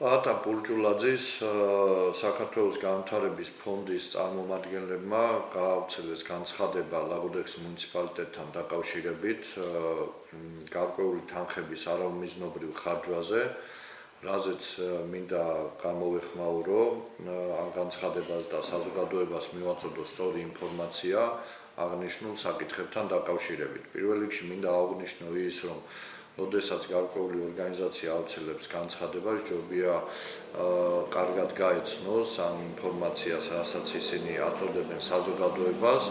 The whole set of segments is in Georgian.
პაატა პურჭულაძის საქართველოს განვითარების ფონდის წარმომადგენლებმა გააუცელეს განცხადება ლაგოდეხის მუნიციპალიტეტთან დაკავშირებით გარკვეული თანხების არამიზნობრივ ხარჯვაზე, რაზეც მინდა გამოვეხმაურო ამ განცხადებას და საზოგადოებას მივაწოდო სწორი ინფორმაცია აღნიშნულ საკითხებთან დაკავშირებით. პირველ რიგში მინდა აღვნიშნო ის, რომ როდესაც გარკვეული ორგანიზაცია აუცილებს განცხადებას, ჯობია კარგად გაეცნოს ამ ინფორმაციას, რასაც ისინი აწოდებენ საზოგადოებას,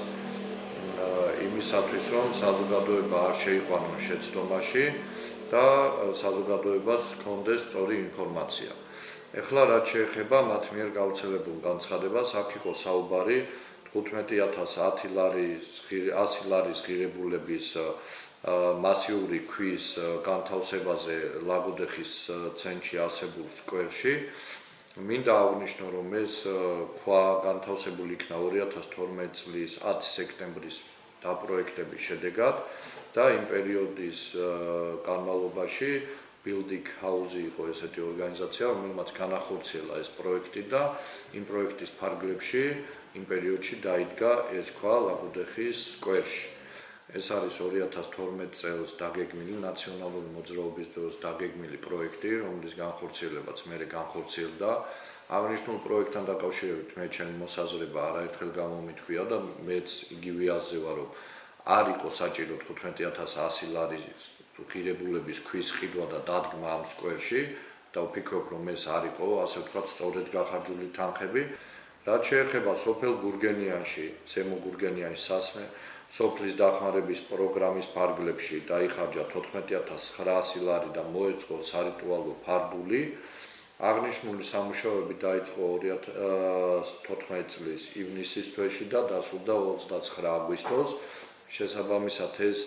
იმისათვის, რომ საზოგადოება არ შეიყვანოს შეცდომაში და საზოგადოებას ჰქონდეს სწორი ინფორმაცია. ეხლა რაც შეეხება მათ მიერ გავრცელებულ განცხადებას, აქ იყო საუბარი 15,000 ლარის ღირებულების მასიური ქვის განთავსებაზე ლაგოდეხის ცენტრში არსებულ სკვერში. მინდა აღვნიშნო, რომ ეს ქვა განთავსებული იქნა 2012 წლის 10 სექტემბრის დაპროექტების შედეგად და იმ პერიოდის განმავლობაში Building House იყო ესეთი ორგანიზაცია, რომელმაც განახორციელა ეს პროექტი და იმ პროექტის ფარგლებში იმ პერიოდში დაიდგა ეს ქვა ლაგოდეხის სკვერში. ეს არის 2012 წელს დაგეგმილი ნაციონალური მოძრაობის დროს დაგეგმილი პროექტი, რომლის განხორციელებაც მერე განხორციელდა. აღნიშნულ პროექტთან დაკავშირებით მე ჩემი მოსაზრება არაერთხელ გამომითქვია და მეც იგივე აზრია, რომ არ იყო საჭირო 15,100 ლარის ღირებულების ქვის ყიდვა და დადგმა ამ სკვერში და ვფიქრობ, რომ ეს არ იყო, ასე ვთქვათ, სწორედ გახარჯული თანხები. რაც შეეხება სოფელ გურგენიანში, ზემო გურგენიანის სასმე სოფლის დახმარების პროგრამის ფარგლებში დაიხარჯა 14,900 ლარი და მოეწყო სარიტუალო ფარდული. აღნიშნული სამუშაოები დაიწყო 2014 წლის ივნისის თვეში და დასრულდა 29 აგვისტოს. შესაბამისად ეს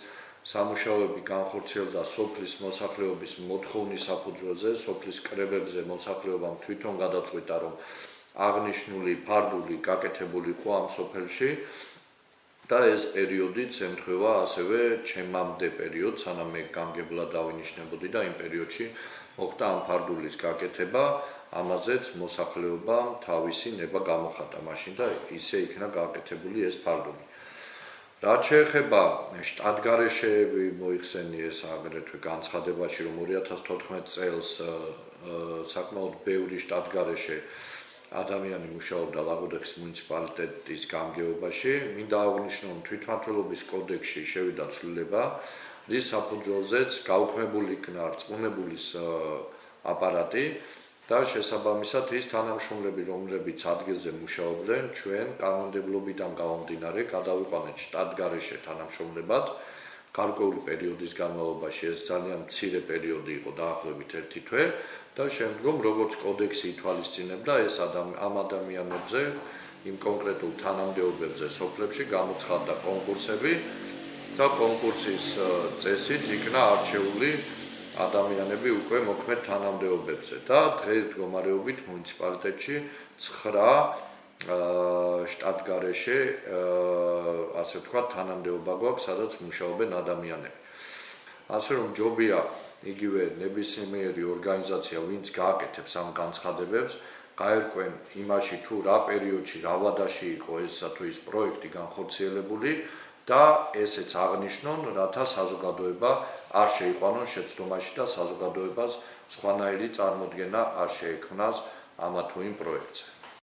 სამუშაოები განხორციელდა სოფლის მოსახლეობის მოთხოვნის საფუძველზე, სოფლის კრებებზე მოსახლეობამ თვითონ გადაწყვიტა, რომ აღნიშნული ფარდული გაკეთებული იყო ამ სოფელში. და ეს პერიოდიც ემთხვევა ასევე ჩემამდე პერიოდს, სანამ მე გამგებლად დავინიშნებოდი და იმ პერიოდში მოხდა ამ ფარდულის გაკეთება, ამაზეც მოსახლეობამ თავისი ნება გამოხატა მაშინ და ისე იქნა გაკეთებული ეს ფარდული. რაც შეეხება შტატგარეშეები მოიხსენიეს აგრეთვე განცხადებაში, რომ 2014 წელს საკმაოდ ბევრი შტატგარეშე ადამიანი მუშაობდა ლაგოდეხის მუნიციპალიტეტის გამგეობაში. მინდა აღვნიშნო, რომ თვითმმართველობის კოდექსში შევიდა ცვლილება, რის საფუძველზეც გაუქმებული იქნა რწმუნებულის აპარატი და შესაბამისად ის თანამშრომლები, რომლებიც ადგილზე მუშაობდნენ, ჩვენ კანონმდებლობიდან გამომდინარე გადავიყვანეთ შტატგარეშე თანამშრომლებად. გარკვეული პერიოდის განმავლობაში ეს ძალიან მცირე პერიოდი იყო, დაახლოებით 1 თვე. და შემდგომ როგორც კოდექსი ითვალისწინებდა, ეს ამ ადამიანებზე, იმ კონკრეტულ თანამდებობებზე სოფლებში გამოცხადდა კონკურსები და კონკურსის წესით იქნა არჩეული ადამიანები უკვე მოქმედ თანამდებობებზე და დღეს მდგომარეობით მუნიციპალიტეტში 9 შტატგარეშე, ასე ვთქვათ, თანამდებობა გვაქვს, სადაც მუშაობენ ადამიანები. ასე რომ ჯობია იგივე ნებისმიერი ორგანიზაცია, ვინც გააკეთებს ამ განცხადებებს, გაერკვენ იმაში თუ რა პერიოდში, რა ვადაში იყო ეს თუ ის პროექტი განხორციელებული და ესეც აღნიშნონ, რათა საზოგადოება არ შეიყვანოს შეცდომაში და საზოგადოებას სხვანაირი წარმოდგენა არ შეექმნას ამა თუ იმ პროექტზე.